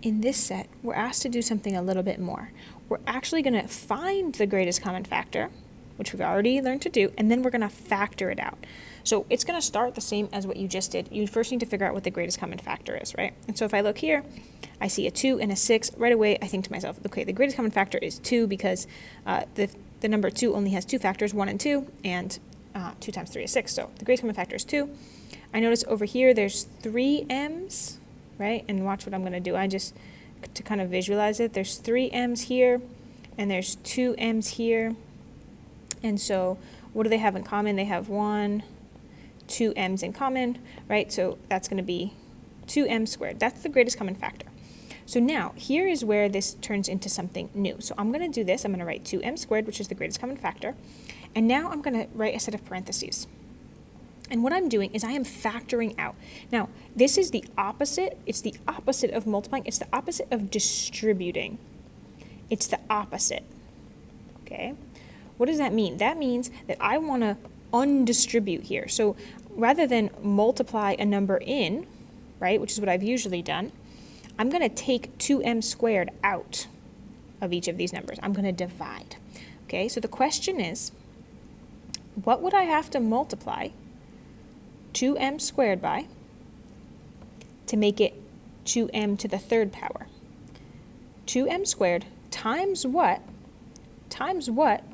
in this set, we're asked to do something a little bit more. We're actually going to find the greatest common factor, which we've already learned to do, and then we're going to factor it out. So it's going to start the same as what you just did. You first need to figure out what the greatest common factor is, right? And so if I look here, I see a 2 and a 6. Right away, I think to myself, okay, the greatest common factor is 2 because the number 2 only has 2 factors, 1 and 2, and 2 times 3 is 6. So the greatest common factor is 2. I notice over here there's 3 m's, right? And watch what I'm going to do. I just, to kind of visualize it, there's 3 m's here, and there's 2 m's here. And so what do they have in common? They have 2 m's in common, right? So that's going to be 2m squared. That's the greatest common factor. So now, here is where this turns into something new. So I'm going to do this. I'm going to write 2m squared, which is the greatest common factor. And now I'm going to write a set of parentheses. And what I'm doing is I am factoring out. Now, this is the opposite. It's the opposite of multiplying. It's the opposite of distributing. It's the opposite. Okay? What does that mean? That means that I want to undistribute here. So rather than multiply a number in, right, which is what I've usually done, I'm going to take 2m squared out of each of these numbers. I'm going to divide. Okay, so the question is, what would I have to multiply 2m squared by to make it 2m to the third power? 2m squared times what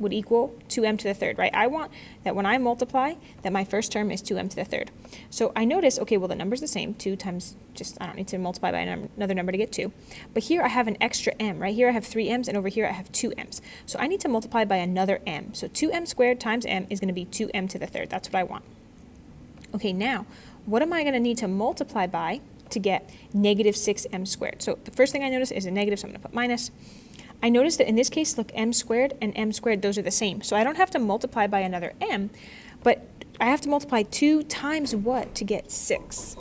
would equal 2m to the third, right? I want that when I multiply, that my first term is 2m to the third. So I notice, okay, well, the number's the same, 2 times, I don't need to multiply by another number to get 2. But here I have an extra m, right? Here I have 3 m's, and over here I have 2 m's. So I need to multiply by another m. So 2m squared times m is going to be 2m to the third. That's what I want. Okay, now, what am I going to need to multiply by to get negative 6m squared? So the first thing I notice is a negative, so I'm going to put minus. I noticed that in this case, look, m squared and m squared, those are the same. So I don't have to multiply by another m, but I have to multiply 2 times what to get 6?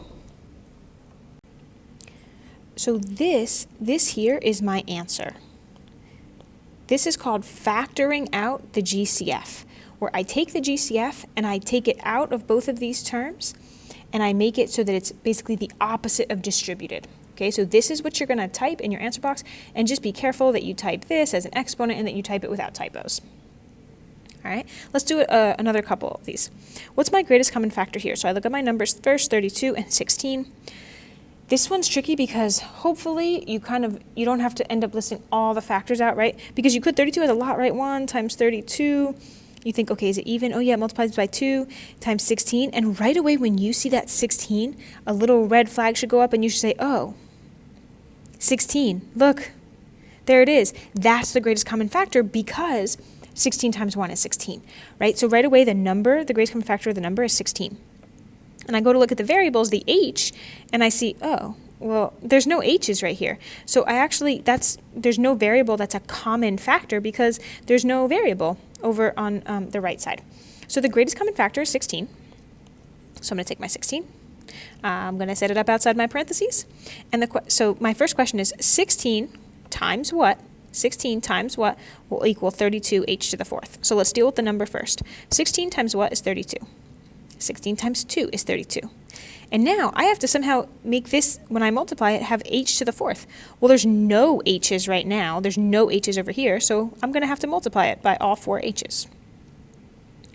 So this here is my answer. This is called factoring out the GCF, where I take the GCF and I take it out of both of these terms, and I make it so that it's basically the opposite of distributed. Okay, so this is what you're going to type in your answer box, and just be careful that you type this as an exponent and that you type it without typos. All right, let's do another couple of these. What's my greatest common factor here? So I look at my numbers first, 32 and 16. This one's tricky because hopefully you don't have to end up listing all the factors out, right? Because you could, 32 is a lot, right? 1 times 32. You think, okay, is it even? Oh yeah, it multiplies by 2 times 16. And right away when you see that 16, a little red flag should go up and you should say, oh, 16, look, there it is. That's the greatest common factor because 16 times 1 is 16, right? So right away the greatest common factor of the number is 16. And I go to look at the variables, the h, and I see, oh, well, there's no h's right here. So there's no variable that's a common factor because there's no variable over on the right side. So the greatest common factor is 16. So I'm going to take my 16. I'm going to set it up outside my parentheses. And so my first question is 16 times what? 16 times what will equal 32h to the fourth? So let's deal with the number first. 16 times what is 32? 16 times 2 is 32. And now I have to somehow make this, when I multiply it, have h to the fourth. Well, there's no h's right now. There's no h's over here, so I'm going to have to multiply it by all 4 h's.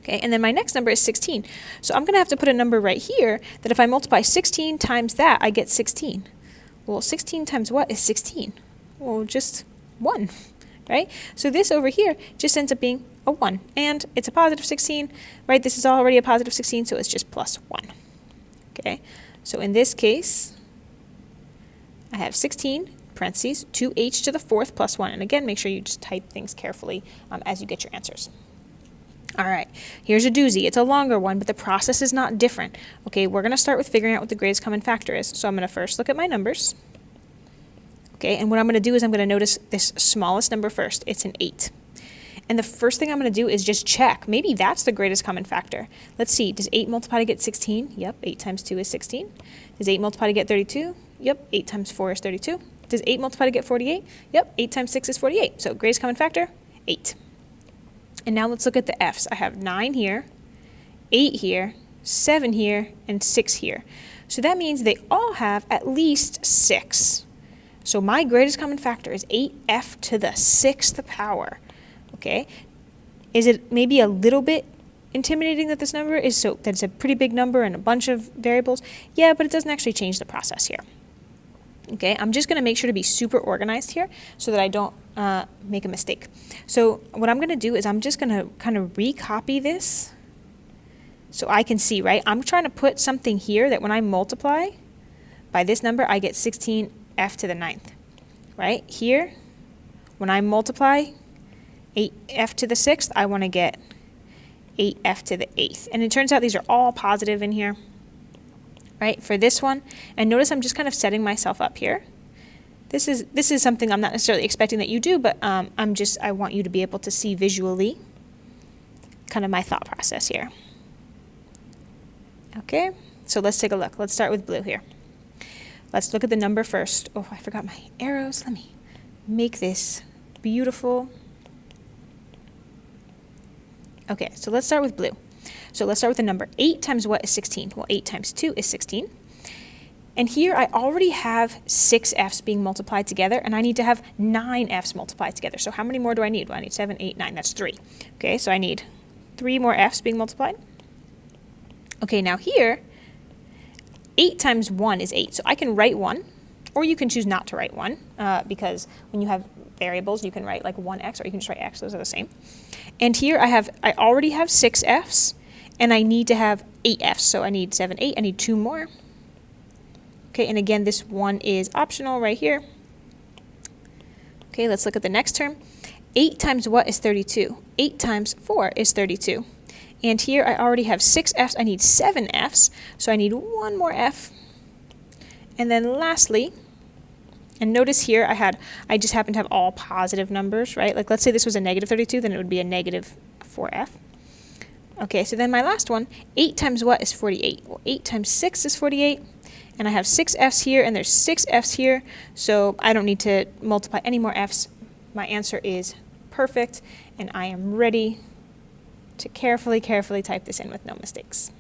Okay, and then my next number is 16. So I'm going to have to put a number right here that if I multiply 16 times that, I get 16. Well, 16 times what is 16? Well, just 1, right? So this over here just ends up being a 1. And it's a positive 16, right? This is already a positive 16, so it's just plus 1. Okay, so in this case, I have 16, parentheses, 2h to the fourth plus 1. And again, make sure you just type things carefully as you get your answers. All right, here's a doozy. It's a longer one, but the process is not different. Okay, we're going to start with figuring out what the greatest common factor is. So I'm going to first look at my numbers. Okay, and what I'm going to do is I'm going to notice this smallest number first. It's an 8. And the first thing I'm going to do is just check. Maybe that's the greatest common factor. Let's see. Does 8 multiply to get 16? Yep, 8 times 2 is 16. Does 8 multiply to get 32? Yep, 8 times 4 is 32. Does 8 multiply to get 48? Yep, 8 times 6 is 48. So greatest common factor, 8. And now let's look at the F's. I have 9 here, 8 here, 7 here, and 6 here. So that means they all have at least 6. So my greatest common factor is 8f to the 6th power, okay? Is it maybe a little bit intimidating that this number is that it's a pretty big number and a bunch of variables? Yeah, but it doesn't actually change the process here. Okay, I'm just going to make sure to be super organized here so that I don't make a mistake. So what I'm going to do is I'm just going to kind of recopy this so I can see, right? I'm trying to put something here that when I multiply by this number, I get 16f to the 9th, right? Here, when I multiply 8f to the 6th, I want to get 8f to the 8th. And it turns out these are all positive in here, right, for this one. And notice I'm just kind of setting myself up here. This is something I'm not necessarily expecting that you do, but I want you to be able to see visually kind of my thought process here. Okay, so let's take a look. Let's start with blue here. Let's look at the number first. Oh, I forgot my arrows. Let me make this beautiful. Okay, so let's start with blue. So let's start with the number 8 times what is 16? Well, 8 times 2 is 16. And here I already have 6 f's being multiplied together, and I need to have 9 f's multiplied together. So how many more do I need? Well, I need 7, 8, 9. That's 3. Okay, so I need 3 more f's being multiplied. Okay, now here, 8 times 1 is 8. So I can write 1, or you can choose not to write 1, because when you have variables, you can write like 1x, or you can just write x. Those are the same. And here I already have 6 f's, and I need to have 8 f's. So I need 7, 8. I need 2 more. Okay, and again, this one is optional right here. Okay, let's look at the next term. 8 times what is 32? 8 times 4 is 32. And here I already have 6 f's. I need 7 f's. So I need 1 more f. And then lastly, and notice here I just happen to have all positive numbers, right? Like let's say this was a negative 32, then it would be a negative 4f. Okay, so then my last one, 8 times what is 48? Well, 8 times 6 is 48. And I have 6 f's here, and there's 6 f's here, so I don't need to multiply any more f's. My answer is perfect, and I am ready to carefully type this in with no mistakes.